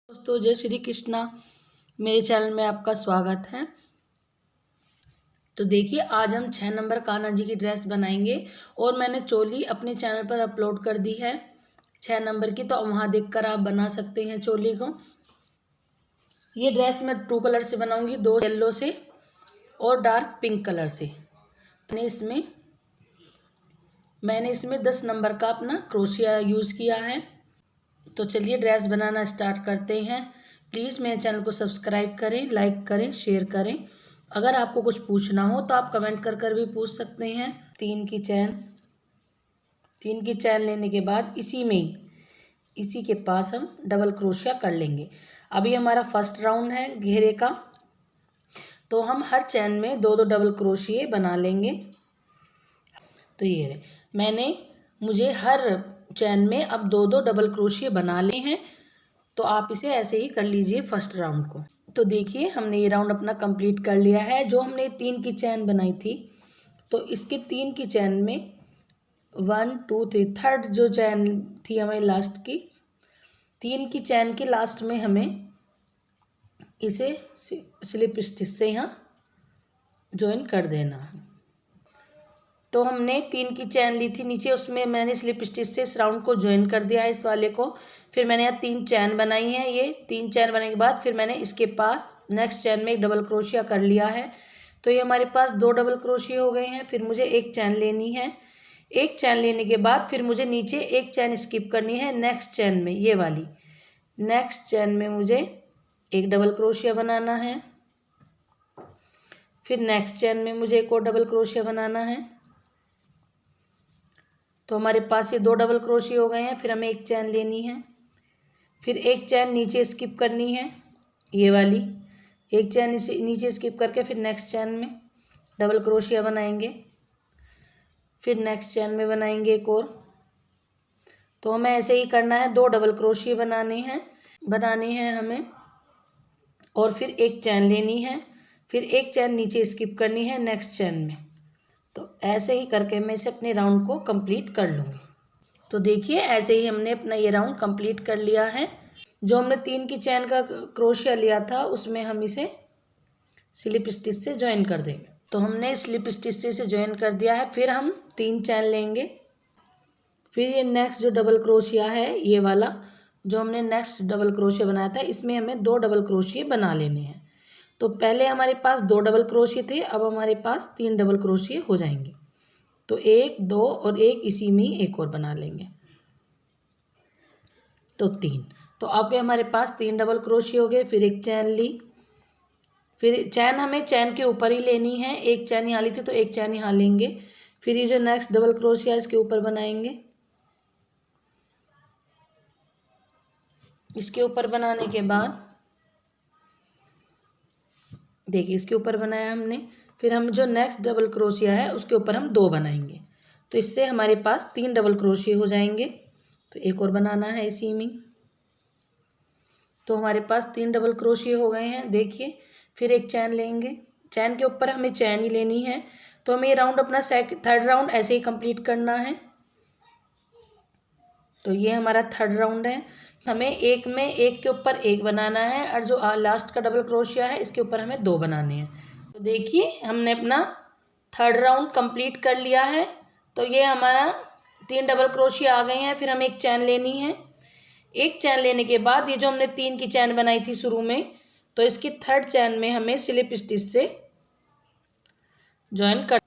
दोस्तों जय श्री कृष्णा। मेरे चैनल में आपका स्वागत है। तो देखिए आज हम 6 नंबर कान्हा जी की ड्रेस बनाएंगे और मैंने चोली अपने चैनल पर अपलोड कर दी है 6 नंबर की, तो वहाँ देखकर आप बना सकते हैं चोली को। ये ड्रेस मैं 2 कलर से बनाऊंगी, 2 येलो से और डार्क पिंक कलर से। मैंने इसमें 10 नंबर का अपना क्रोशिया यूज़ किया है। तो चलिए ड्रेस बनाना स्टार्ट करते हैं। प्लीज़ मेरे चैनल को सब्सक्राइब करें, लाइक करें, शेयर करें। अगर आपको कुछ पूछना हो तो आप कमेंट कर भी पूछ सकते हैं। 3 की चैन लेने के बाद इसी के पास हम डबल क्रोशिया कर लेंगे। अभी हमारा फर्स्ट राउंड है घेरे का, तो हम हर चैन में 2-2 डबल क्रोशिये बना लेंगे। तो ये रहे, मुझे हर चैन में अब 2-2 डबल क्रोशिये बना लिए हैं। तो आप इसे ऐसे ही कर लीजिए फर्स्ट राउंड को। तो देखिए हमने ये राउंड अपना कंप्लीट कर लिया है। जो हमने 3 की चैन बनाई थी, तो इसके 3 की चैन में 1 2 3 थर्ड जो चैन थी हमें लास्ट की, 3 की चैन के लास्ट में हमें इसे स्लिप स्टिच से यहाँ ज्वाइन कर देना है। तो हमने 3 की चैन ली थी नीचे, उसमें मैंने स्लिप स्टिच से इस राउंड को ज्वाइन कर दिया है इस वाले को। फिर मैंने यहाँ 3 चैन बनाई हैं। ये 3 चैन बनाने के बाद फिर मैंने इसके पास नेक्स्ट चैन में एक डबल क्रोशिया कर लिया है। तो ये हमारे पास 2 डबल क्रोशिया हो गए हैं। फिर मुझे एक चैन लेनी है। एक चैन लेने के बाद फिर मुझे नीचे एक चैन स्किप करनी है नेक्स्ट चैन में, ये वाली नेक्स्ट चैन में मुझे एक डबल क्रोशिया बनाना है। फिर नेक्स्ट चैन में मुझे एक और डबल क्रोशिया बनाना है। तो हमारे पास ये 2 डबल क्रोशिया हो गए हैं। फिर हमें एक चैन लेनी है, फिर एक चैन नीचे स्किप करनी है, ये वाली एक चैन इसे नीचे स्किप करके फिर नेक्स्ट चैन में डबल क्रोशिया बनाएंगे। फिर नेक्स्ट चैन में बनाएंगे एक और। तो हमें ऐसे ही करना है, 2 डबल क्रोशिया बनाने हैं हमें। और फिर एक चैन लेनी है, फिर एक चैन नीचे स्किप करनी है नेक्स्ट चैन में। तो ऐसे ही करके मैं इसे अपने राउंड को कंप्लीट कर लूँगी। तो देखिए ऐसे ही हमने अपना ये राउंड कंप्लीट कर लिया है। जो हमने 3 की चैन का क्रोशिया लिया था उसमें हम इसे स्लिप स्टिच से ज्वाइन कर देंगे। तो हमने स्लिप स्टिच से इसे ज्वाइन कर दिया है। फिर हम 3 चैन लेंगे। फिर ये नेक्स्ट जो डबल क्रोशिया है, ये वाला जो हमने नेक्स्ट डबल क्रोशिया बनाया था, इसमें हमें 2 डबल क्रोशिया बना लेने हैं। तो पहले हमारे पास 2 डबल क्रोशिया थे, अब हमारे पास 3 डबल क्रोशिया हो जाएंगे। तो 1 2 और 1 इसी में ही एक और बना लेंगे, तो 3। तो अब हमारे पास 3 डबल क्रोशिया हो गए। फिर एक चैन ली, फिर चैन हमें चैन के ऊपर ही लेनी है। एक चैन यहाँ ली थी तो एक चैन यहाँ लेंगे। फिर ये जो नेक्स्ट डबल क्रोशिया इसके ऊपर बनाएंगे। इसके ऊपर बनाने के बाद देखिए इसके ऊपर बनाया हमने। फिर हम जो नेक्स्ट डबल क्रोशिया है उसके ऊपर हम 2 बनाएंगे। तो इससे हमारे पास 3 डबल क्रोशिया हो जाएंगे। तो एक और बनाना है इसी में। तो हमारे पास 3 डबल क्रोशिया हो गए हैं। देखिए फिर एक चैन लेंगे, चैन के ऊपर हमें चैन ही लेनी है। तो हमें ये राउंड अपना थर्ड राउंड ऐसे ही कंप्लीट करना है। तो ये हमारा थर्ड राउंड है। हमें एक में एक के ऊपर एक बनाना है और जो लास्ट का डबल क्रोशिया है इसके ऊपर हमें 2 बनाने हैं। तो देखिए हमने अपना थर्ड राउंड कंप्लीट कर लिया है। तो ये हमारा 3 डबल क्रोशिया आ गए हैं। फिर हमें एक चैन लेनी है। एक चैन लेने के बाद ये जो हमने 3 की चैन बनाई थी शुरू में, तो इसकी थर्ड चैन में हमें स्लिप स्टिच से ज्वाइन कर।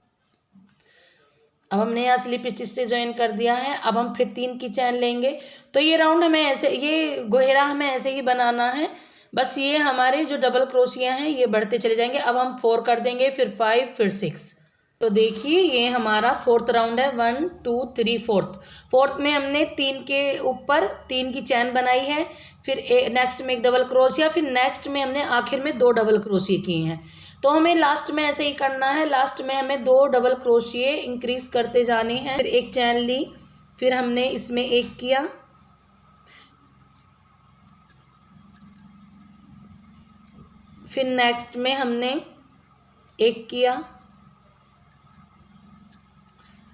अब हमने यहाँ स्लिप स्टिच से ज्वाइन कर दिया है। अब हम फिर 3 की चैन लेंगे। तो ये राउंड हमें ऐसे, ये गोहेरा हमें ऐसे ही बनाना है। बस ये हमारे जो डबल क्रोशिया हैं ये बढ़ते चले जाएंगे। अब हम 4 कर देंगे, फिर 5, फिर 6। तो देखिए ये हमारा 4th राउंड है। 1 2 3 4th में हमने 3 के ऊपर 3 की चैन बनाई है। फिर नेक्स्ट में एक डबल क्रोशिया, फिर नेक्स्ट में हमने आखिर में 2 डबल क्रोशिया किए हैं। तो हमें लास्ट में ऐसे ही करना है। लास्ट में हमें 2 डबल क्रोशिया इंक्रीज करते जाने हैं। फिर एक चैन ली, फिर हमने इसमें एक किया, फिर नेक्स्ट में हमने एक किया,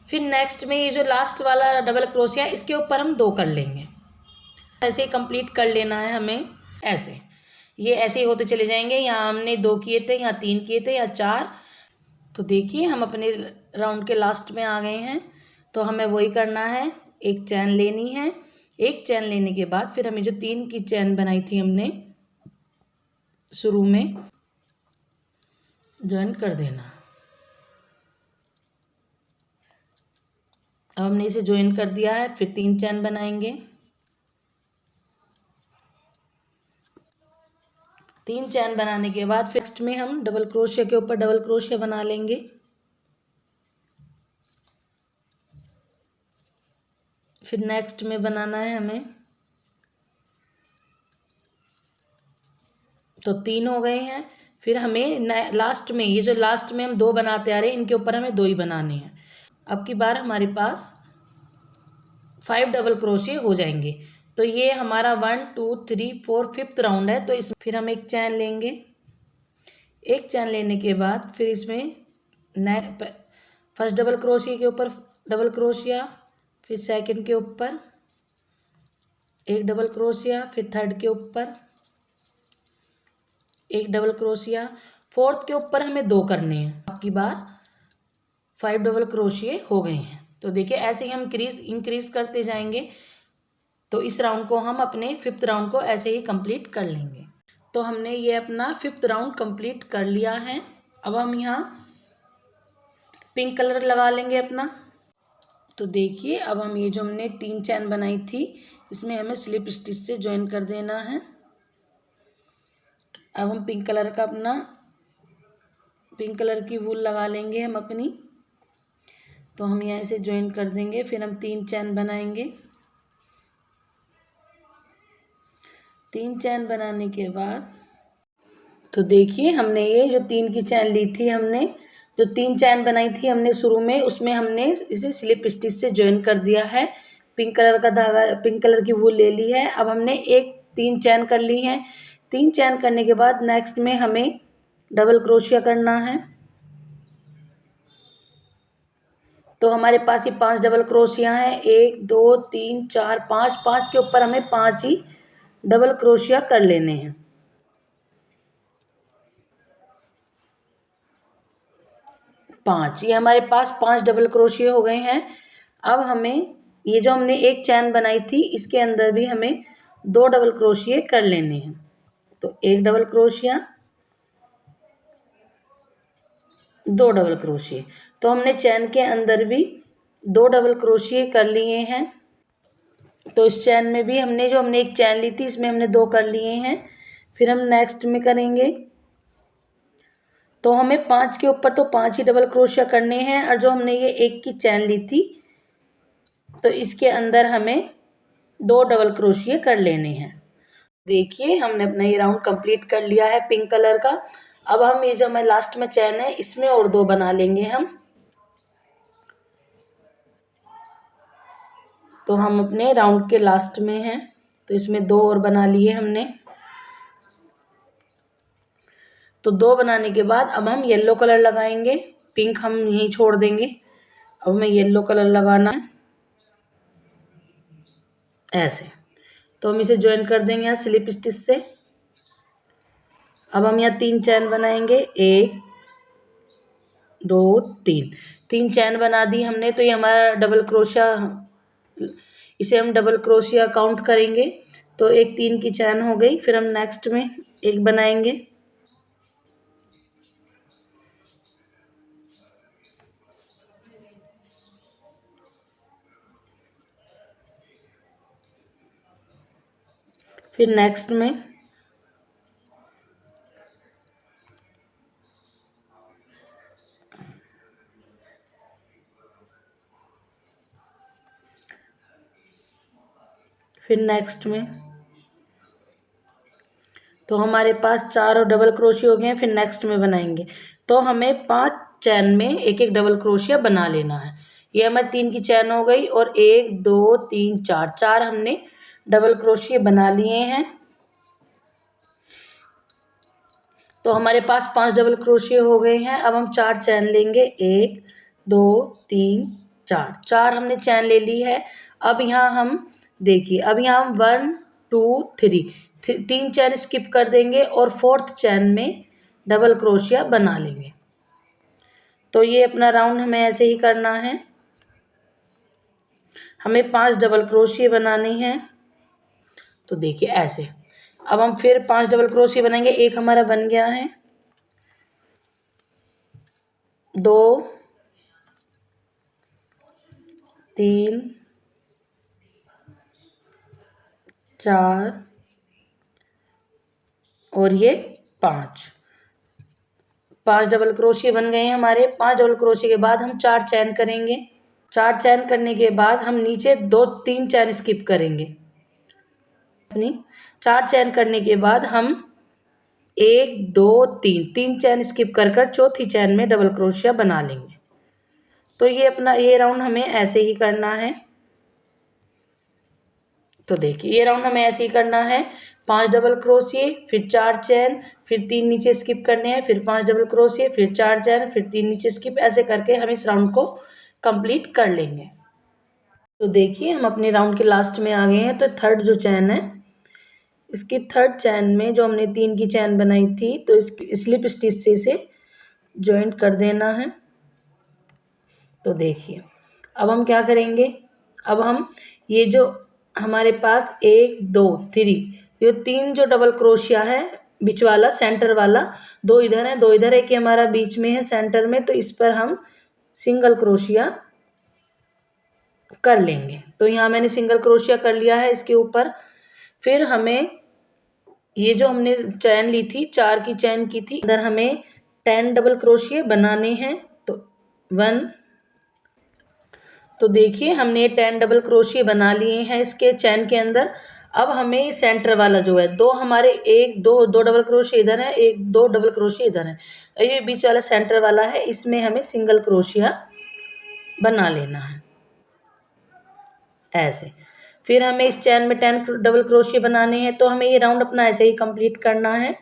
फिर नेक्स्ट में ये जो लास्ट वाला डबल क्रोशिया इसके ऊपर हम 2 कर लेंगे। ऐसे ही कंप्लीट कर लेना है हमें। ऐसे ये ऐसे ही होते चले जाएंगे। यहाँ हमने 2 किए थे, यहाँ 3 किए थे, यहाँ 4। तो देखिए हम अपने राउंड के लास्ट में आ गए हैं। तो हमें वही करना है, एक चैन लेनी है। एक चैन लेने के बाद फिर हमें जो 3 की चैन बनाई थी हमने शुरू में, ज्वाइन कर देना। अब हमने इसे ज्वाइन कर दिया है, फिर 3 चैन बनाएंगे। 3 चैन बनाने के बाद फिर नेक्स्ट में हम डबल क्रोशिया के ऊपर डबल क्रोशिया बना लेंगे। फिर नेक्स्ट में बनाना है हमें, तो 3 हो गए हैं। फिर हमें लास्ट में, ये जो लास्ट में हम 2 बनाते आ रहे हैं, इनके ऊपर हमें 2 ही बनाने हैं। अब की बार हमारे पास 5 डबल क्रोशिये हो जाएंगे। तो ये हमारा 1 2 3 4 5th राउंड है। तो इस फिर हम एक चैन लेंगे। एक चैन लेने के बाद फिर इसमें फर्स्ट डबल क्रोशिया के ऊपर डबल क्रोशिया, फिर सेकंड के ऊपर एक डबल क्रोशिया, फिर थर्ड के ऊपर एक डबल क्रोशिया, फोर्थ के ऊपर हमें 2 करने हैं। अब की बार 5 डबल क्रोशिये हो गए हैं। तो देखिए ऐसे ही हम इंक्रीज करते जाएंगे। तो इस राउंड को हम अपने 5th राउंड को ऐसे ही कंप्लीट कर लेंगे। तो हमने ये अपना 5th राउंड कंप्लीट कर लिया है। अब हम यहाँ पिंक कलर लगा लेंगे अपना। तो देखिए अब हम ये जो हमने 3 चैन बनाई थी, इसमें हमें स्लिप स्टिच से ज्वाइन कर देना है। अब हम पिंक कलर की वूल लगा लेंगे हम अपनी। तो हम यहाँ से ज्वाइन कर देंगे। फिर हम 3 चैन बनाएंगे। 3 चैन बनाने के बाद तो देखिए हमने ये जो 3 की चैन ली थी, हमने जो 3 चैन बनाई थी हमने शुरू में, उसमें हमने इसे स्लिप स्टिच से ज्वाइन कर दिया है। पिंक कलर का धागा, पिंक कलर की वूल ले ली है। अब हमने 3 चैन कर ली हैं। 3 चैन करने के बाद नेक्स्ट में हमें डबल क्रोशिया करना है। तो हमारे पास ये 5 डबल क्रोशिया हैं। 1 2 3 4 5, 5 के ऊपर हमें 5 ही डबल क्रोशिया कर लेने हैं। 5, ये हमारे पास 5 डबल क्रोशिया हो गए हैं। अब हमें ये जो हमने एक चैन बनाई थी, इसके अंदर भी हमें 2 डबल क्रोशिया कर लेने हैं। तो एक डबल क्रोशिया, 2 डबल क्रोशिया। तो हमने चैन के अंदर भी 2 डबल क्रोशिया कर लिए हैं। तो इस चैन में भी हमने एक चैन ली थी, इसमें हमने 2 कर लिए हैं। फिर हम नेक्स्ट में करेंगे। तो हमें 5 के ऊपर तो 5 ही डबल क्रोशिया करने हैं। और जो हमने ये एक की चैन ली थी, तो इसके अंदर हमें 2 डबल क्रोशिया कर लेने हैं। देखिए हमने अपना ये राउंड कंप्लीट कर लिया है पिंक कलर का। अब हम ये जो हमारे लास्ट में चैन है, इसमें और 2 बना लेंगे हम। तो हम अपने राउंड के लास्ट में हैं, तो इसमें 2 और बना लिए हमने। तो 2 बनाने के बाद अब हम येलो कलर लगाएंगे। पिंक हम यहीं छोड़ देंगे। अब हमें येलो कलर लगाना है ऐसे। तो हम इसे ज्वाइन कर देंगे यहाँ स्लिप स्टिच से। अब हम यहाँ 3 चैन बनाएंगे। 1 2 3, 3 चैन बना दी हमने। तो ये हमारा डबल क्रोशिया, इसे हम डबल क्रोशिया काउंट करेंगे। तो एक 3 की चैन हो गई। फिर हम नेक्स्ट में एक बनाएंगे। फिर नेक्स्ट में फिर नेक्स्ट में। तो हमारे पास 4 और डबल क्रोशिया हो गए हैं। फिर नेक्स्ट में बनाएंगे। तो हमें 5 चैन में एक एक डबल क्रोशिया बना लेना है। ये हमारी 3 की चैन हो गई। और 1 2 3 4, 4 हमने डबल क्रोशिया बना लिए हैं। तो हमारे पास 5 डबल क्रोशिया हो गए हैं। अब हम 4 चैन लेंगे। 1 2 3 4, 4 हमने चैन ले ली है। अब यहाँ हम देखिए, अब यहाँ हम 1 2 3 3 चैन स्किप कर देंगे और 4th चैन में डबल क्रोशिया बना लेंगे। तो ये अपना राउंड हमें ऐसे ही करना है। हमें 5 डबल क्रोशिया बनानी है। तो देखिए ऐसे। अब हम फिर 5 डबल क्रोशिया बनाएंगे। एक हमारा बन गया है, 2 3 4 और ये 5 डबल क्रोशिया बन गए हैं हमारे। 5 डबल क्रोशिया के बाद हम 4 चैन करेंगे। 4 चैन करने के बाद हम नीचे 2-3 चैन स्किप करेंगे। अपनी 4 चैन करने के बाद हम 1 2 3 चैन स्किप कर चौथी चैन में डबल क्रोशिया बना लेंगे। तो ये अपना ये राउंड हमें ऐसे ही करना है। तो देखिए ये राउंड हमें ऐसे ही करना है। 5 डबल क्रोशिये, फिर 4 चैन, फिर 3 नीचे स्किप करने हैं, फिर 5 डबल क्रोशिये, फिर 4 चैन, फिर 3 नीचे स्किप, ऐसे करके हम इस राउंड को कंप्लीट कर लेंगे। तो देखिए हम अपने राउंड के लास्ट में आ गए हैं। तो थर्ड जो चैन है, इसकी थर्ड चैन में जो हमने 3 की चैन बनाई थी, तो इसकी स्लिप स्टिच से इसे जॉइंट कर देना है। तो देखिए अब हम क्या करेंगे, अब हम ये जो हमारे पास 1 2 3 ये 3 जो डबल क्रोशिया है, बीच वाला सेंटर वाला, 2 इधर है 2 इधर, एक हमारा बीच में है सेंटर में, तो इस पर हम सिंगल क्रोशिया कर लेंगे। तो यहाँ मैंने सिंगल क्रोशिया कर लिया है इसके ऊपर। फिर हमें ये जो हमने चैन ली थी, 4 की चैन की थी, अंदर हमें 10 डबल क्रोशिया बनाने हैं। तो 1, तो देखिए हमने 10 डबल क्रोशिया बना लिए हैं इसके चैन के अंदर। अब हमें सेंटर वाला जो है, दो हमारे 1 2 2 डबल क्रोशिया इधर है, 1 2 डबल क्रोशिया इधर है, ये बीच वाला सेंटर वाला है, इसमें हमें सिंगल क्रोशिया बना लेना है ऐसे। फिर हमें इस चैन में 10 डबल क्रोशिया बनाने हैं। तो हमें ये राउंड अपना ऐसे ही कंप्लीट करना है।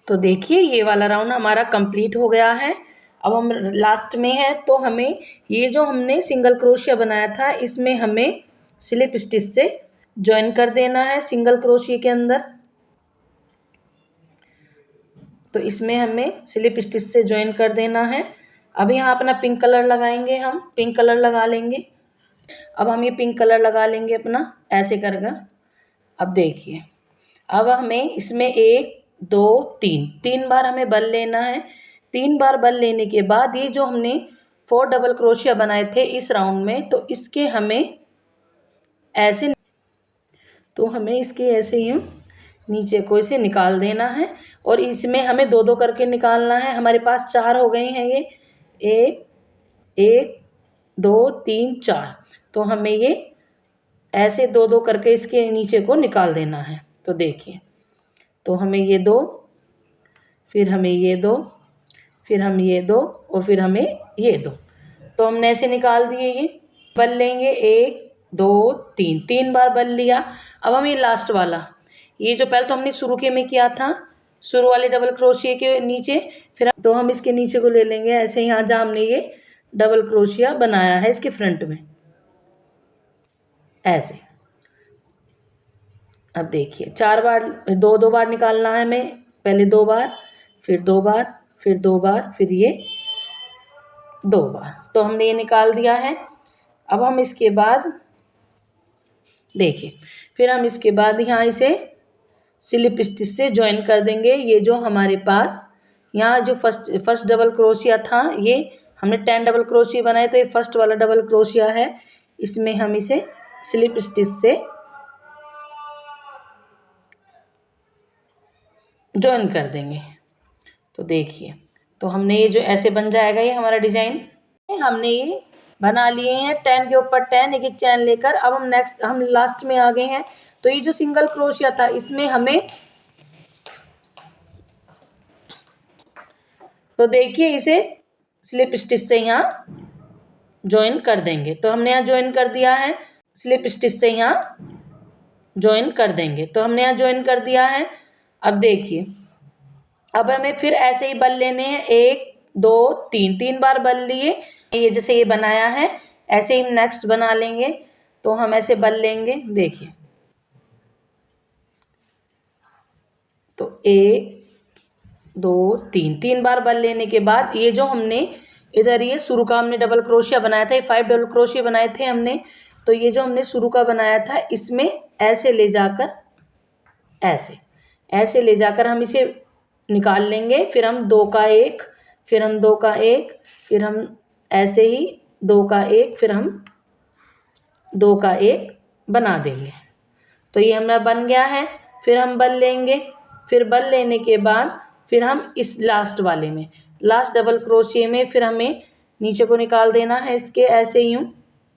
तो देखिए ये वाला राउंड हमारा कंप्लीट हो गया है। अब हम लास्ट में है, तो हमें ये जो हमने सिंगल क्रोशिया बनाया था, इसमें हमें स्लिप स्टिच से ज्वाइन कर देना है सिंगल क्रोशिया के अंदर। तो इसमें हमें स्लिप स्टिच से ज्वाइन कर देना है। अब यहाँ अपना पिंक कलर लगाएंगे, हम पिंक कलर लगा लेंगे। अब हम ये पिंक कलर लगा लेंगे अपना ऐसे कर कर। अब देखिए अब हमें इसमें 1 2 3 बार हमें बल लेना है। 3 बार बल लेने के बाद ये जो हमने 4 डबल क्रोशिया बनाए थे इस राउंड में, तो इसके हमें ऐसे, तो हमें इसके ऐसे ही नीचे को इसे निकाल देना है। और इसमें हमें 2 करके निकालना है। हमारे पास 4 हो गए हैं ये, 1 1 2 3 4। तो हमें ये ऐसे 2 करके इसके नीचे को निकाल देना है। तो देखिए, तो हमें ये 2, फिर हमें ये 2, फिर हम ये 2 और फिर हमें ये 2। तो हमने ऐसे निकाल दिए। ये बल लेंगे 1 2 3 बार बल लिया। अब हम ये लास्ट वाला, ये जो पहले तो हमने शुरू के में किया था, शुरू वाले डबल क्रोशिया के नीचे, फिर तो हम इसके नीचे को ले लेंगे ऐसे, यहाँ जहाँ हमने ये डबल क्रोशिया बनाया है इसके फ्रंट में ऐसे। अब देखिए 4 बार 2 बार निकालना है हमें, पहले 2 बार, फिर 2 बार, फिर 2 बार, फिर ये 2 बार। तो हमने ये निकाल दिया है। अब हम इसके बाद देखिए, फिर हम इसके बाद यहाँ इसे स्लिप स्टिच से ज्वाइन कर देंगे। ये जो हमारे पास यहाँ जो फर्स्ट डबल क्रोशिया था, ये हमने 10 डबल क्रोशिया बनाए, तो ये फर्स्ट वाला डबल क्रोशिया है, इसमें हम इसे स्लिप स्टिच से ज्वाइन कर देंगे। तो देखिए, तो हमने ये जो ऐसे बन जाएगा ये हमारा डिजाइन, हमने ये बना लिए हैं 10 के ऊपर 10 एक एक चैन लेकर। अब हम लास्ट में आ गए हैं। तो ये जो सिंगल क्रोशिया था, इसमें हमें, तो देखिए इसे स्लिप स्टिच से यहाँ ज्वाइन कर देंगे। तो हमने यहाँ ज्वाइन कर दिया है, स्लिप स्टिच से यहाँ ज्वाइन कर देंगे। तो हमने यहाँ ज्वाइन कर दिया है। अब देखिए, अब हमें फिर ऐसे ही बल लेने हैं 1 2 3 बार बल लिए। ये जैसे ये बनाया है, ऐसे ही नेक्स्ट बना लेंगे। तो हम ऐसे बल लेंगे, देखिए तो 1 2 3 3 बार बल लेने के बाद ये जो हमने इधर ये शुरू का हमने डबल क्रोशिया बनाया था, ये 5 डबल क्रोशिया बनाए थे हमने। तो ये जो हमने शुरू का बनाया था इसमें ऐसे ले जाकर ऐसे ले जाकर हम इसे निकाल लेंगे। फिर हम 2 का 1, फिर हम 2 का 1, फिर हम ऐसे ही 2 का 1, फिर हम 2 का 1 बना देंगे। तो ये हमारा बन गया है। फिर हम बल लेंगे, फिर बल लेने के बाद फिर हम इस लास्ट वाले में, लास्ट डबल क्रोशिया में फिर हमें नीचे को निकाल देना है इसके, ऐसे यूँ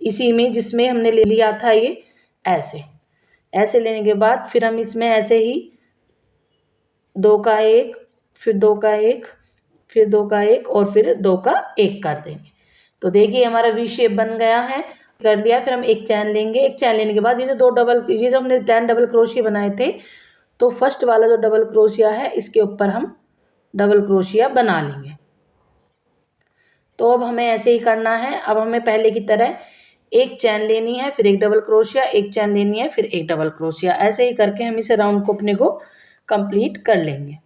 इसी में जिसमें हमने ले लिया था ये, ऐसे लेने के बाद फिर हम इसमें ऐसे ही 2 का 1, फिर 2 का 1, फिर 2 का 1 और फिर 2 का 1 कर देंगे। तो देखिए हमारा वी शेप बन गया है, कर लिया। फिर हम एक चैन लेंगे, एक चैन लेने के बाद ये जो हमने 10 डबल क्रोशिया बनाए थे, तो फर्स्ट वाला जो डबल क्रोशिया है इसके ऊपर हम डबल क्रोशिया बना लेंगे। तो अब हमें ऐसे ही करना है। अब हमें पहले की तरह एक चैन लेनी है, फिर एक डबल क्रोशिया, एक चैन लेनी है, फिर एक डबल क्रोशिया, ऐसे ही करके हम इसे राउंड को अपने को कंप्लीट कर लेंगे।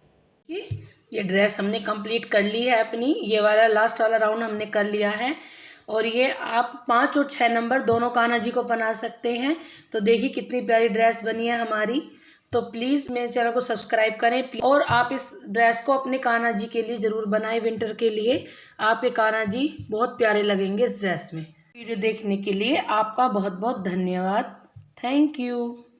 ये ड्रेस हमने कंप्लीट कर ली है अपनी, ये वाला लास्ट वाला राउंड हमने कर लिया है। और ये आप 5 और 6 नंबर दोनों कान्हा जी को बना सकते हैं। तो देखिए कितनी प्यारी ड्रेस बनी है हमारी। तो प्लीज़ मेरे चैनल को सब्सक्राइब करें और आप इस ड्रेस को अपने कान्हा जी के लिए ज़रूर बनाएं। विंटर के लिए आपके कान्हा जी बहुत प्यारे लगेंगे इस ड्रेस में। वीडियो देखने के लिए आपका बहुत बहुत धन्यवाद। Thank you.